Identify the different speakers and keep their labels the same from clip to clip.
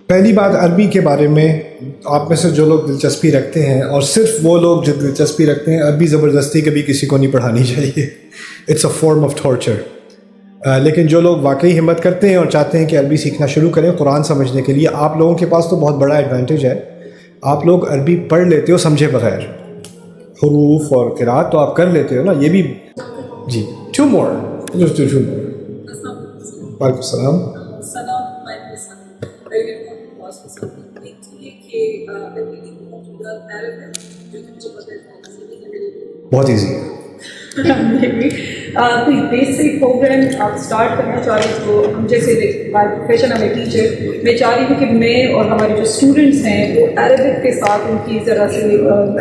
Speaker 1: پہلی بات عربی کے بارے میں آپ میں سے جو لوگ دلچسپی رکھتے ہیں، اور صرف وہ لوگ جو دلچسپی رکھتے ہیں، عربی زبردستی کبھی کسی کو نہیں پڑھانی چاہیے. It's a form of torture. لیکن جو لوگ واقعی ہمت کرتے ہیں اور چاہتے ہیں کہ عربی سیکھنا شروع کریں قرآن سمجھنے کے لیے، آپ لوگوں کے پاس تو بہت بڑا ایڈوانٹیج ہے. آپ لوگ عربی پڑھ لیتے ہو سمجھے بغیر، حروف اور قرات تو آپ کر لیتے ہو نا. یہ بھی جی ٹو مور. وعلیکم السلام. بہت ایزی ہے.
Speaker 2: کوئی بیسک پروگرام آپ اسٹارٹ کرنا چاہ رہے تو ہم جیسے بائی پروفیشن ہمیں ٹیچر، میں چاہ رہی ہوں کہ میں اور ہمارے جو اسٹوڈنٹس ہیں وہ عربک کے ساتھ ان کی ذرا سے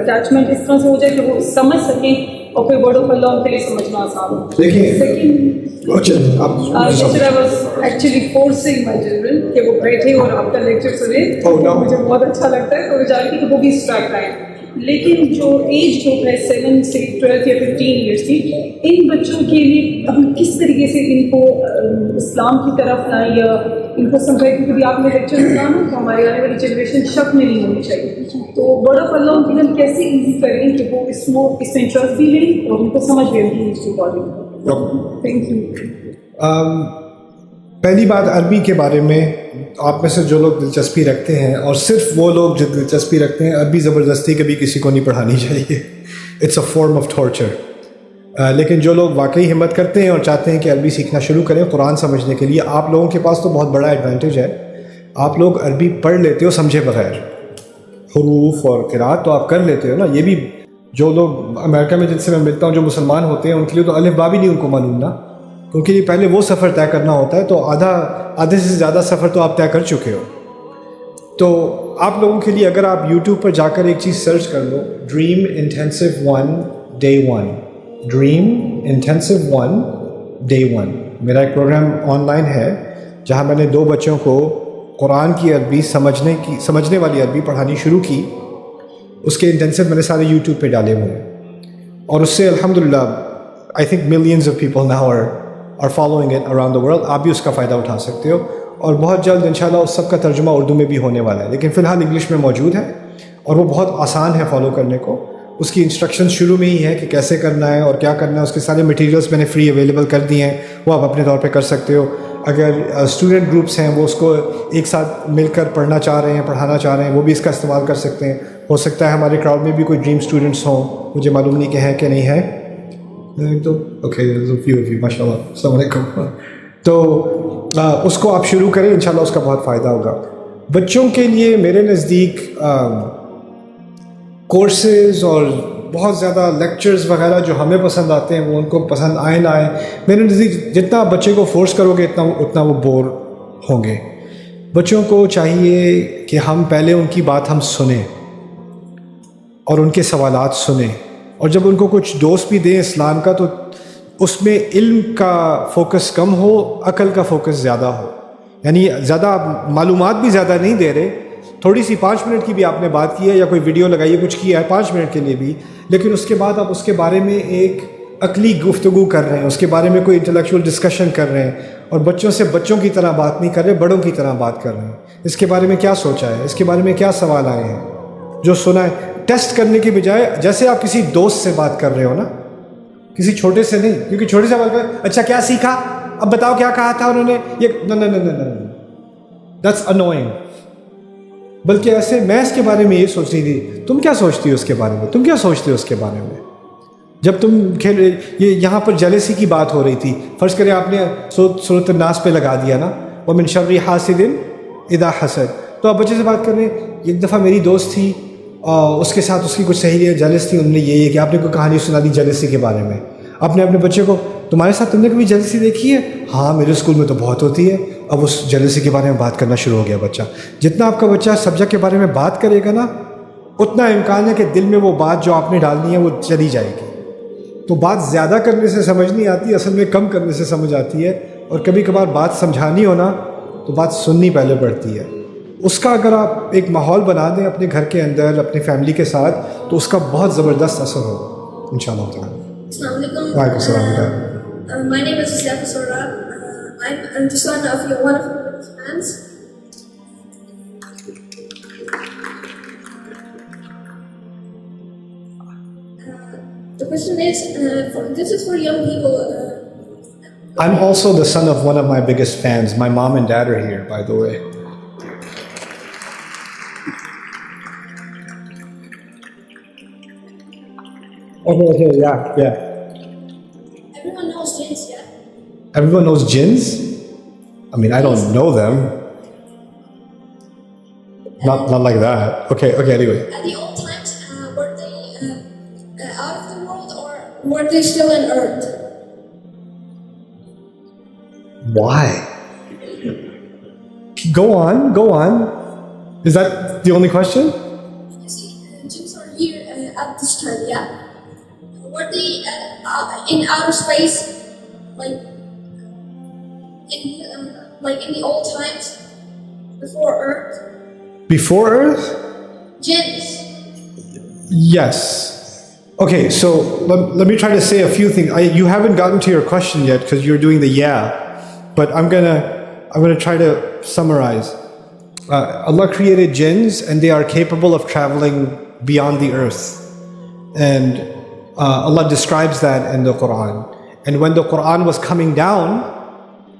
Speaker 2: اٹیچمنٹ اس طرح سے ہو جائے کہ وہ سمجھ سکیں اور پھر ورڈ آف اللہ ان کے لیے سمجھنا آسان ہو. ایکچولی فورسنگ مائی چلڈرن کہ وہ بیٹھے اور آپ کا لیکچر سنیں، مجھے بہت اچھا لگتا ہے. تو میں چاہ رہی تھی کہ وہ بھی اسٹارٹ آئے. لیکن جو ایج گروپ ہے 7 سے 12 یا 15 ایئرس کی، ان بچوں کے لیے اب کس طریقے سے ان کو اسلام کی طرف لائیں یا ان کو سمجھائیں، کیونکہ آپ نے لیکچر میں کہا نا کہ ہماری آنے والی جنریشن شک میں نہیں ہونی چاہیے. تو ورڈ آف اللہ ان کے لیے کیسے ایزی کریں کہ وہ اس میں انٹرسٹ بھی لیں اور ان کو سمجھ بھی آتی ہے اس کے اکارڈنگ. Thank you.
Speaker 1: پہلی بات عربی کے بارے میں آپ میں سے جو لوگ دلچسپی رکھتے ہیں، اور صرف وہ لوگ جو دلچسپی رکھتے ہیں، عربی زبردستی کبھی کسی کو نہیں پڑھانی چاہیے. It's a form of torture. لیکن جو لوگ واقعی ہمت کرتے ہیں اور چاہتے ہیں کہ عربی سیکھنا شروع کریں قرآن سمجھنے کے لیے، آپ لوگوں کے پاس تو بہت بڑا ایڈوانٹیج ہے. آپ لوگ عربی پڑھ لیتے ہو سمجھے بغیر، حروف اور قرات تو آپ کر لیتے ہو نا. یہ بھی جو لوگ امریکہ میں جن سے میں ملتا ہوں جو مسلمان ہوتے ہیں ان کے لیے تو الف با بھی نہیں ان کو معلوم نا، کیونکہ یہ پہلے وہ سفر طے کرنا ہوتا ہے. تو آدھے سے زیادہ سفر تو آپ طے کر چکے ہو. تو آپ لوگوں کے لیے اگر آپ یوٹیوب پر جا کر ایک چیز سرچ کر لو، dream intensive 1 day 1، dream intensive 1 day 1. میرا ایک پروگرام آن لائن ہے جہاں میں نے 2 بچوں کو قرآن کی عربی سمجھنے والی عربی پڑھانی شروع کی. اس کے انٹینسو میں نے سارے یوٹیوب پہ ڈالے ہوئے ہیں، اور اس سے الحمدللہ I think millions of people now are following it around the world. آپ بھی اس کا فائدہ اٹھا سکتے ہو، اور بہت جلد انشاءاللہ اس سب کا ترجمہ اردو میں بھی ہونے والا ہے. لیکن فی الحال انگلش میں موجود ہے اور وہ بہت آسان ہے فالو کرنے کو. اس کی انسٹرکشن شروع میں ہی ہے کہ کیسے کرنا ہے اور کیا کرنا ہے. اس کے سارے مٹیریلس میں نے فری اویلیبل کر دیے ہیں، وہ آپ اپنے طور پہ کر سکتے ہو. اگر اسٹوڈنٹ گروپس ہیں وہ اس کو ایک ساتھ مل کر پڑھنا چاہ رہے ہیں، پڑھانا چاہ رہے ہیں، وہ بھی اس کا استعمال کر سکتے ہیں. ہو سکتا ہے ہمارے کراؤڈ میں بھی کوئی ڈریم اسٹوڈنٹس ہوں، مجھے معلوم نہیں کہ ہیں کہ نہیں ہے. تو اوکے ماشاء اللہ، السلام علیکم. تو اس کو آپ شروع کریں، انشاءاللہ اس کا بہت فائدہ ہوگا. بچوں کے لیے میرے نزدیک کورسز اور بہت زیادہ لیکچرز وغیرہ جو ہمیں پسند آتے ہیں وہ ان کو پسند آئے نہ آئے، میرے نزدیک جتنا آپ بچے کو فورس کرو گے اتنا وہ بور ہوں گے. بچوں کو چاہیے کہ ہم پہلے ان کی بات ہم سنیں اور ان کے سوالات سنیں، اور جب ان کو کچھ دوست بھی دیں اسلام کا تو اس میں علم کا فوکس کم ہو، عقل کا فوکس زیادہ ہو. یعنی زیادہ معلومات بھی زیادہ نہیں دے رہے، تھوڑی سی 5 منٹ کی بھی آپ نے بات کی ہے یا کوئی ویڈیو لگائی ہے، کچھ کیا ہے 5 منٹ کے لیے بھی، لیکن اس کے بعد آپ اس کے بارے میں ایک عقلی گفتگو کر رہے ہیں، اس کے بارے میں کوئی انٹلیکچوئل ڈسکشن کر رہے ہیں، اور بچوں سے بچوں کی طرح بات نہیں کر رہے، بڑوں کی طرح بات کر رہے ہیں. اس کے بارے میں کیا سوچا ہے، اس کے بارے میں کیا سوال آئے ہیں، جو سنا ہے. ٹیسٹ کرنے کے بجائے جیسے آپ کسی دوست سے بات کر رہے ہو نا، کسی چھوٹے سے نہیں، کیونکہ چھوٹے سے بات کر اچھا کیا سیکھا، اب بتاؤ کیا کہا تھا انہوں نے، یہ دیٹس انوئنگ. بلکہ ایسے میں اس کے بارے میں یہ سوچ رہی تھی، تم کیا سوچتی ہو اس کے بارے میں، تم کیا سوچتے ہو اس کے بارے میں. جب تم کھیل یہ یہاں پر جیلسی کی بات ہو رہی تھی، فرض کریں آپ نے سورۃ الناس پہ لگا دیا نا، وَمِن شَرِّ حَاسِدٍ إِذَا حَسَدَ. تو آپ بچے سے بات کر رہے ہیں. ایک دفعہ میری دوست تھی، اس کے ساتھ اس کی کچھ سہیلیاں جیلس تھی، انہوں نے یہ کہ آپ نے کوئی کہانی سنا دی جیلسی کے بارے میں. آپ نے اپنے بچے کو، تمہارے ساتھ تم نے کبھی جیلسی دیکھی ہے؟ ہاں میرے اسکول میں تو بہت ہوتی ہے. اب اس جیلسی کے بارے میں بات کرنا شروع ہو گیا بچہ. جتنا آپ کا بچہ سبجیکٹ کے بارے میں بات کرے گا نا، اتنا امکان ہے کہ دل میں وہ بات جو آپ نے ڈالنی ہے وہ چلی جائے گی. تو بات زیادہ کرنے سے سمجھ نہیں آتی، اصل میں کم کرنے سے سمجھ آتی ہے. اور کبھی کبھار بات سمجھانی ہو نا تو بات سننی پہلے پڑتی ہے. اس کا اگر آپ ایک ماحول بنا دیں اپنے گھر کے اندر اپنی فیملی کے ساتھ تو اس کا بہت زبردست اثر ہوگا انشاءاللہ تعالیٰ.
Speaker 3: السلام علیکم.
Speaker 1: وعلیکم السلام.
Speaker 3: My name is Isaac Sora. I'm the son of one of your fans. the question is, this is for young people.
Speaker 1: I'm also the son of one of my biggest fans. My mom and dad are here, by the way. Okay, yeah.
Speaker 3: Everyone knows jinns, yeah?
Speaker 1: Everyone knows jinns? I mean, I don't know them. Not like that. Okay, anyway.
Speaker 3: At the old times, were they out of the world or were they still on Earth?
Speaker 1: Why? Go on. Is that the only question?
Speaker 3: You see, jinns are here at this time, yeah? Were they in outer space, like in the old times, before Earth?
Speaker 1: Before Earth?
Speaker 3: Jinns.
Speaker 1: Yes. Okay, so let me try to say a few things. You haven't gotten to your question yet because you're doing the but I'm gonna try to summarize. Allah created jinns and they are capable of traveling beyond the earth, and Allah describes that in the Quran. And when the Quran was coming down,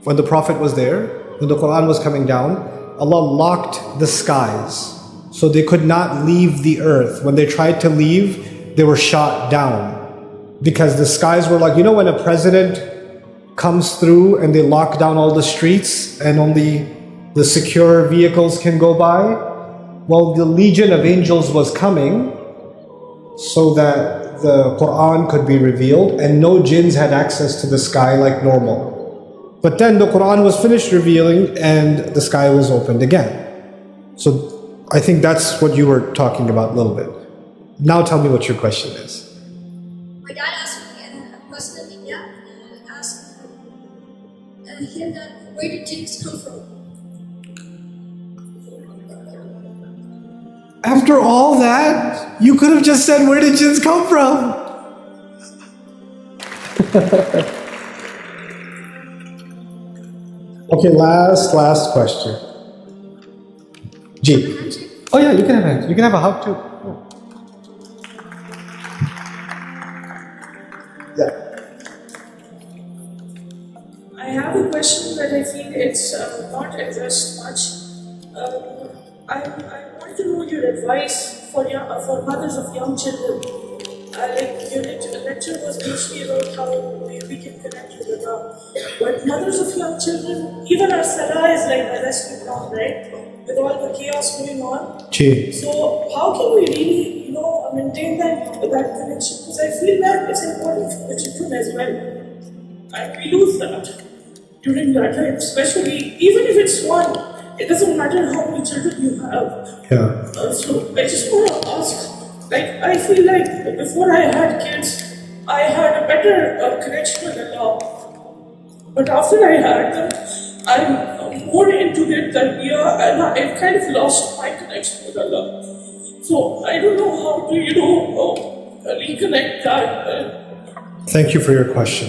Speaker 1: when the Prophet was there, when the Quran was coming down, Allah locked the skies, so they could not leave the earth. When they tried to leave, they were shot down, because the skies were like, when a president comes through and they lock down all the streets and only the secure vehicles can go by. Well, the legion of angels was coming so that the Quran could be revealed, and no jinns had access to the sky like normal. But then the Quran was finished revealing and the sky was opened again. So I think that's what you were talking about a little bit. Now tell me what your question is.
Speaker 3: My dad asked me a question, asked him that where did jinns come from?
Speaker 1: After all that, you could have just said, where did jinns come from? Okay, last question. G. Oh yeah, you can have a hand. You can have a hug too. Yeah.
Speaker 4: I have a question that I feel it's not addressed much. I want to know your advice for mothers of young children. Like your lecture was mostly about how we can connect with Allah. But mothers of young children, even our salah is like a rescue ground, right? With all the chaos going on.
Speaker 1: G.
Speaker 4: So how can we really, maintain that connection? Because I feel that it's important for the children as well. And we lose that during that time, especially even if it's one. It doesn't matter how many children you have.
Speaker 1: Yeah.
Speaker 4: So I just want to ask, I feel like before I had kids, I had a better connection with Allah. But after I had them, I'm more into their tarbiyah and I've kind of lost my connection with Allah. So I don't know how to, reconnect that.
Speaker 1: Thank you for your question.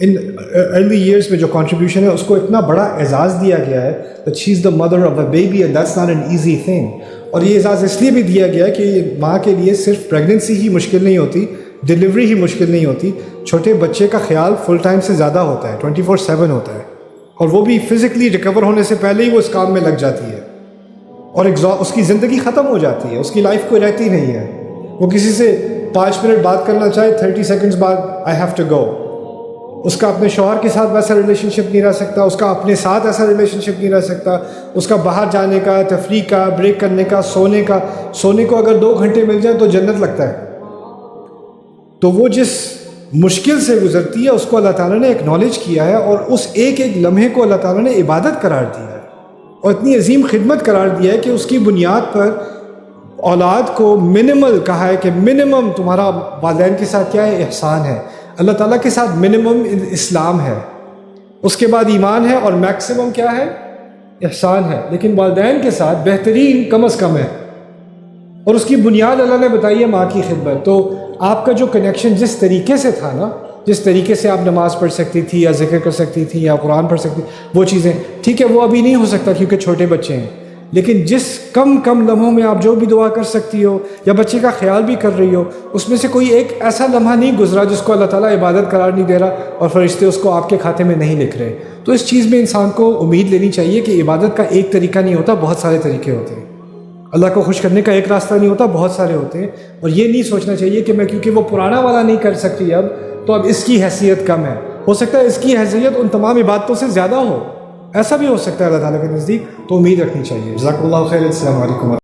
Speaker 1: In early years میں جو contribution ہے اس کو اتنا بڑا اعزاز دیا گیا ہے that she is the mother of a baby and that's not an easy thing. اور یہ اعزاز اس لیے بھی دیا گیا ہے کہ ماں کے لیے صرف پریگننسی ہی مشکل نہیں ہوتی، ڈلیوری ہی مشکل نہیں ہوتی، چھوٹے بچے کا خیال فل ٹائم سے زیادہ ہوتا ہے، 24/7 ہوتا ہے، اور وہ بھی فزیکلی ریکور ہونے سے پہلے ہی وہ اس کام میں لگ جاتی ہے، اور اس کی زندگی ختم ہو جاتی ہے، اس کی لائف کوئی رہتی نہیں ہے. وہ کسی سے 5 منٹ بات کرنا چاہے 30 سیکنڈز بعد آئی ہیو ٹو گو. اس کا اپنے شوہر کے ساتھ ویسا ریلیشن شپ نہیں رہ سکتا، اس کا اپنے ساتھ ایسا ریلیشن شپ نہیں رہ سکتا، اس کا باہر جانے کا، تفریح کا، بریک کرنے کا، سونے کو اگر 2 گھنٹے مل جائیں تو جنت لگتا ہے. تو وہ جس مشکل سے گزرتی ہے اس کو اللہ تعالیٰ نے ایکنالج کیا ہے، اور اس ایک ایک لمحے کو اللہ تعالیٰ نے عبادت قرار دیا ہے اور اتنی عظیم خدمت قرار دیا ہے کہ اس کی بنیاد پر اولاد کو منیمل کہا ہے کہ منیمم تمہارا والدین کے ساتھ کیا ہے؟ احسان ہے. اللہ تعالیٰ کے ساتھ منیمم اسلام ہے، اس کے بعد ایمان ہے، اور میکسیمم کیا ہے؟ احسان ہے. لیکن والدین کے ساتھ بہترین کم از کم ہے، اور اس کی بنیاد اللہ نے بتائی ہے ماں کی خدمت. تو آپ کا جو کنیکشن جس طریقے سے تھا نا، جس طریقے سے آپ نماز پڑھ سکتی تھی یا ذکر کر سکتی تھی یا قرآن پڑھ سکتی، وہ چیزیں ٹھیک ہے، وہ ابھی نہیں ہو سکتا کیونکہ چھوٹے بچے ہیں. لیکن جس کم لمحوں میں آپ جو بھی دعا کر سکتی ہو یا بچے کا خیال بھی کر رہی ہو، اس میں سے کوئی ایک ایسا لمحہ نہیں گزرا جس کو اللہ تعالیٰ عبادت قرار نہیں دے رہا اور فرشتے اس کو آپ کے کھاتے میں نہیں لکھ رہے. تو اس چیز میں انسان کو امید لینی چاہیے کہ عبادت کا ایک طریقہ نہیں ہوتا، بہت سارے طریقے ہوتے ہیں. اللہ کو خوش کرنے کا ایک راستہ نہیں ہوتا، بہت سارے ہوتے ہیں. اور یہ نہیں سوچنا چاہیے کہ میں کیونکہ وہ پرانا والا نہیں کر سکتی اب تو اب اس کی حیثیت کم ہے. ہو سکتا ہے اس کی حیثیت ان تمام عبادتوں سے زیادہ ہو، ایسا بھی ہو سکتا ہے اللہ تعالیٰ کے نزدیک. تو امید رکھنی چاہیے. جزاک اللہ خیر. السلام علیکم.